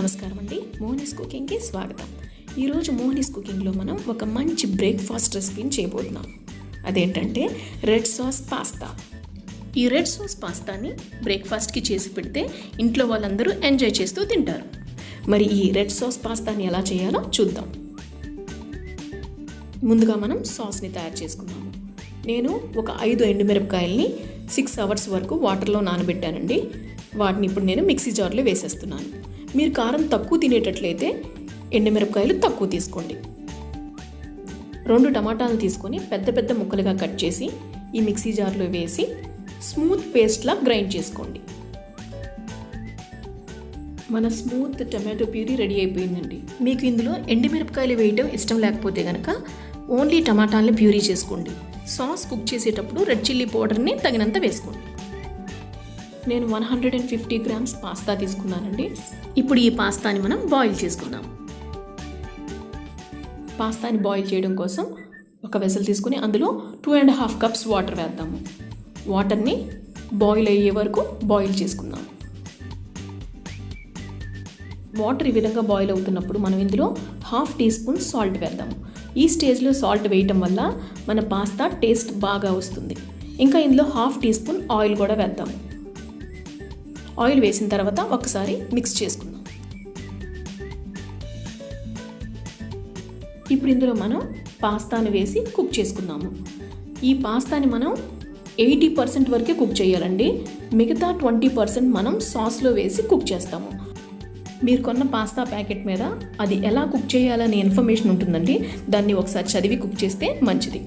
నమస్కారం అండి. మోహినీస్ కుకింగ్కి స్వాగతం. ఈరోజు మోహినీస్ కుకింగ్లో మనం ఒక మంచి బ్రేక్ఫాస్ట్ రెసిపీని చేయబోతున్నాం. అదేంటంటే రెడ్ సాస్ పాస్తా. ఈ రెడ్ సాస్ పాస్తాని బ్రేక్ఫాస్ట్కి చేసి పెడితే ఇంట్లో వాళ్ళందరూ ఎంజాయ్ చేస్తూ తింటారు. మరి ఈ రెడ్ సాస్ పాస్తాని ఎలా చేయాలో చూద్దాం. ముందుగా మనం సాస్ని తయారు చేసుకుందాము. నేను ఒక 5 ఎండుమిరపకాయల్ని 6 అవర్స్ వరకు వాటర్లో నానబెట్టానండి. వాటిని ఇప్పుడు నేను మిక్సీ జార్లో వేసేస్తున్నాను. మీరు కారం తక్కువ తినేటట్లయితే ఎండుమిరపకాయలు తక్కువ తీసుకోండి. 2 టమాటాలు తీసుకొని పెద్ద పెద్ద ముక్కలుగా కట్ చేసి ఈ మిక్సీ జార్లో వేసి స్మూత్ పేస్ట్లా గ్రైండ్ చేసుకోండి. మన స్మూత్ టమాటో ప్యూరీ రెడీ అయిపోయిందండి. మీకు ఇందులో ఎండుమిరపకాయలు వేయటం ఇష్టం లేకపోతే కనుక ఓన్లీ టమాటాలని ప్యూరీ చేసుకోండి. సాస్ కుక్ చేసేటప్పుడు రెడ్ చిల్లీ పౌడర్ని తగినంత వేసుకోండి. నేను 150 గ్రామ్స్ పాస్తా తీసుకున్నానండి. ఇప్పుడు ఈ పాస్తాని మనం బాయిల్ చేసుకుందాం. పాస్తాని బాయిల్ చేయడం కోసం ఒక వెసల్ తీసుకుని అందులో 2.5 కప్స్ వాటర్ వేద్దాము. వాటర్ని బాయిల్ అయ్యే వరకు బాయిల్ చేసుకుందాం. వాటర్ ఈ విధంగా బాయిల్ అవుతున్నప్పుడు మనం ఇందులో 1/2 టీ స్పూన్ సాల్ట్ వేద్దాము. ఈ స్టేజ్లో సాల్ట్ వేయటం వల్ల మన పాస్తా టేస్ట్ బాగా వస్తుంది. ఇంకా ఇందులో 1/2 టీ స్పూన్ ఆయిల్ కూడా వేద్దాము. ఆయిల్ వేసిన తర్వాత ఒకసారి మిక్స్ చేసుకుందాం. ఇప్పుడు ఇందులో మనం పాస్తాని వేసి కుక్ చేసుకుందాము. ఈ పాస్తాని మనం 80% వరకే కుక్ చేయాలండి. మిగతా 20% మనం సాస్లో వేసి కుక్ చేస్తాము. మీరు కొన్న పాస్తా ప్యాకెట్ మీద అది ఎలా కుక్ చేయాలనే ఇన్ఫర్మేషన్ ఉంటుందండి. దాన్ని ఒకసారి చదివి కుక్ చేస్తే మంచిది.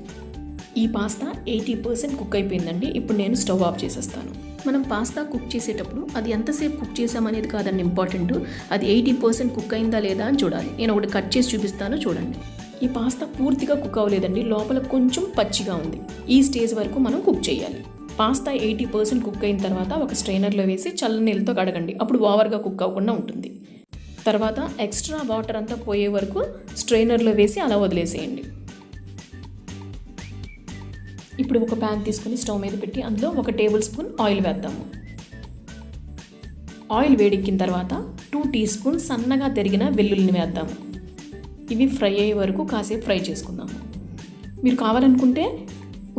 ఈ పాస్తా 80% కుక్ అయిపోయిందండి. ఇప్పుడు నేను స్టవ్ ఆఫ్ చేసేస్తాను. మనం పాస్తా కుక్ చేసేటప్పుడు అది ఎంతసేపు కుక్ చేసామనేది కాదండి ఇంపార్టెంట్. అది 80% కుక్ అయిందా లేదా అని చూడాలి. నేను ఒకటి కట్ చేసి చూపిస్తాను, చూడండి. ఈ పాస్తా పూర్తిగా కుక్ అవ్వలేదండి, లోపల కొంచెం పచ్చిగా ఉంది. ఈ స్టేజ్ వరకు మనం కుక్ చేయాలి. పాస్తా 80% కుక్ అయిన తర్వాత ఒక స్ట్రైనర్లో వేసి చల్ల నీళ్ళతో కడగండి. అప్పుడు ఓవర్గా కుక్ అవ్వకుండా ఉంటుంది. తర్వాత ఎక్స్ట్రా వాటర్ అంతా పోయే వరకు స్ట్రైనర్లో వేసి అలా వదిలేసేయండి. ఇప్పుడు ఒక ప్యాన్ తీసుకుని స్టవ్ మీద పెట్టి అందులో 1 టేబుల్ స్పూన్ ఆయిల్ వేద్దాము. ఆయిల్ వేడెక్కిన తర్వాత 2 టీ స్పూన్ సన్నగా తరిగిన వెల్లుల్లిని వేద్దాము. ఇవి ఫ్రై అయ్యే వరకు కాసేపు ఫ్రై చేసుకుందాము. మీరు కావాలనుకుంటే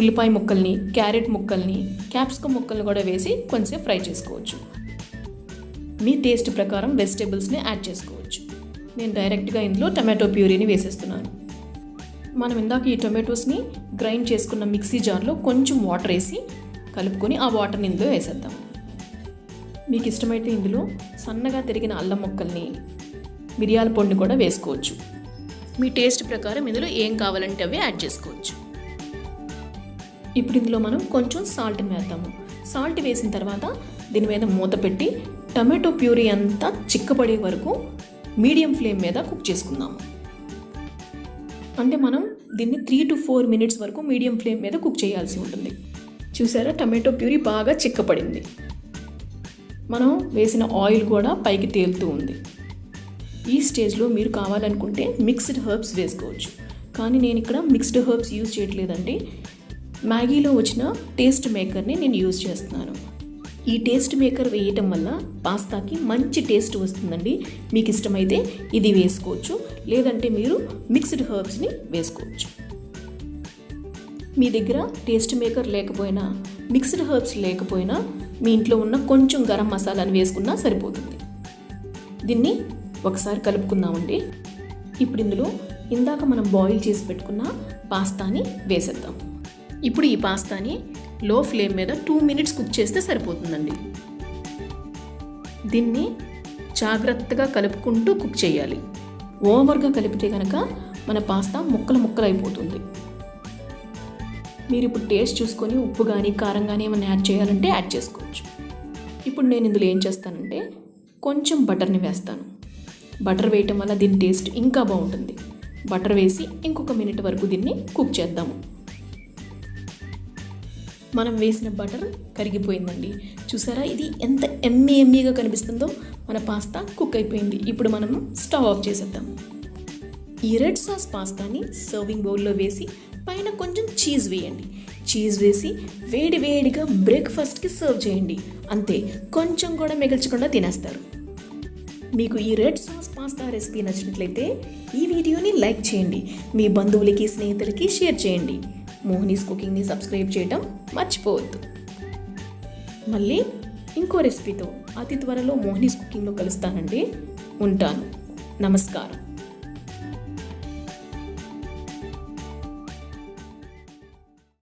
ఉల్లిపాయ ముక్కల్ని, క్యారెట్ ముక్కల్ని, క్యాప్సికమ్ ముక్కల్ని కూడా వేసి కొంచెం ఫ్రై చేసుకోవచ్చు. మీ టేస్ట్ ప్రకారం వెజిటేబుల్స్ని యాడ్ చేసుకోవచ్చు. నేను డైరెక్ట్గా ఇందులో టమాటో ప్యూరీని వేసేస్తున్నాను. మనం ఇందాక ఈ టొమాటోస్ని గ్రైండ్ చేసుకున్న మిక్సీ జార్లో కొంచెం వాటర్ వేసి కలుపుకొని ఆ వాటర్ని ఇందులో వేసేద్దాం. మీకు ఇష్టమైతే ఇందులో సన్నగా తరిగిన అల్లం ముక్కల్ని, మిరియాల పొడిని కూడా వేసుకోవచ్చు. మీ టేస్ట్ ప్రకారం ఇందులో ఏం కావాలంటే అవి యాడ్ చేసుకోవచ్చు. ఇప్పుడు ఇందులో మనం కొంచెం సాల్ట్ని వేద్దాము. సాల్ట్ వేసిన తర్వాత దీని మీద మూత పెట్టి టమాటో ప్యూరీ అంతా చిక్కబడే వరకు మీడియం ఫ్లేమ్ మీద కుక్ చేసుకుందాము. అంటే మనం దీన్ని 3 to 4 మినిట్స్ వరకు మీడియం ఫ్లేమ్ మీద కుక్ చేయాల్సి ఉంటుంది. చూసారా, టమాటో ప్యూరీ బాగా చిక్కపడింది. మనం వేసిన ఆయిల్ కూడా పైకి తేలుతూ ఉంది. ఈ స్టేజ్లో మీరు కావాలనుకుంటే మిక్స్డ్ హర్బ్స్ వేసుకోవచ్చు. కానీ నేను ఇక్కడ మిక్స్డ్ హర్బ్స్ యూజ్ చేయట్లేదండి. మ్యాగీలో వచ్చిన టేస్ట్ మేకర్ని నేను యూజ్ చేస్తున్నాను. ఈ టేస్ట్ మేకర్ వేయటం వల్ల పాస్తాకి మంచి టేస్ట్ వస్తుందండి. మీకు ఇష్టమైతే ఇది వేసుకోవచ్చు, లేదంటే మీరు మిక్స్డ్ హర్బ్స్ని వేసుకోవచ్చు. మీ దగ్గర టేస్ట్ మేకర్ లేకపోయినా, మిక్స్డ్ హర్బ్స్ లేకపోయినా మీ ఇంట్లో ఉన్న కొంచెం గరం మసాలాని వేసుకున్నా సరిపోతుంది. దీన్ని ఒకసారి కలుపుకుందామండి. ఇప్పుడు ఇందులో ఇందాక మనం బాయిల్ చేసి పెట్టుకున్న పాస్తాని వేసేద్దాం. ఇప్పుడు ఈ పాస్తాని లో ఫ్లేమ్ మీద 2 మినిట్స్ కుక్ చేస్తే సరిపోతుందండి. దీన్ని జాగ్రత్తగా కలుపుకుంటూ కుక్ చేయాలి. ఓవర్గా కలిపితే కనుక మన పాస్తా ముక్కలు అయిపోతుంది. మీరు ఇప్పుడు టేస్ట్ చూసుకొని ఉప్పు కానీ కారం కానీ ఏమైనా యాడ్ చేయాలంటే యాడ్ చేసుకోవచ్చు. ఇప్పుడు నేను ఇందులో ఏం చేస్తానంటే కొంచెం బటర్ని వేస్తాను. బటర్ వేయటం వల్ల దీని టేస్ట్ ఇంకా బాగుంటుంది. బటర్ వేసి ఇంకొక మినిట్ వరకు దీన్ని కుక్ చేద్దాము. మనం వేసిన బటర్ కరిగిపోయిందండి. చూసారా, ఇది ఎంత ఎమ్మీగా కనిపిస్తుందో. మన పాస్తా కుక్ అయిపోయింది. ఇప్పుడు మనం స్టవ్ ఆఫ్ చేసేద్దాం. ఈ రెడ్ సాస్ పాస్తాని సర్వింగ్ బౌల్లో వేసి పైన కొంచెం చీజ్ వేయండి. చీజ్ వేసి వేడిగా బ్రేక్ఫాస్ట్కి సర్వ్ చేయండి. అంతే, కొంచెం కూడా మిగల్చకుండా తినేస్తారు. మీకు ఈ రెడ్ సాస్ పాస్తా రెసిపీ నచ్చినట్లయితే ఈ వీడియోని లైక్ చేయండి, మీ బంధువులకి స్నేహితులకి షేర్ చేయండి. మోహినీస్ కుకింగ్ని సబ్స్క్రైబ్ చేయడం మర్చిపోవద్దు. మళ్ళీ ఇంకో రెసిపీతో అతి త్వరలో మోహినీస్ కుకింగ్లో కలుస్తానండి. ఉంటాను. నమస్కారం.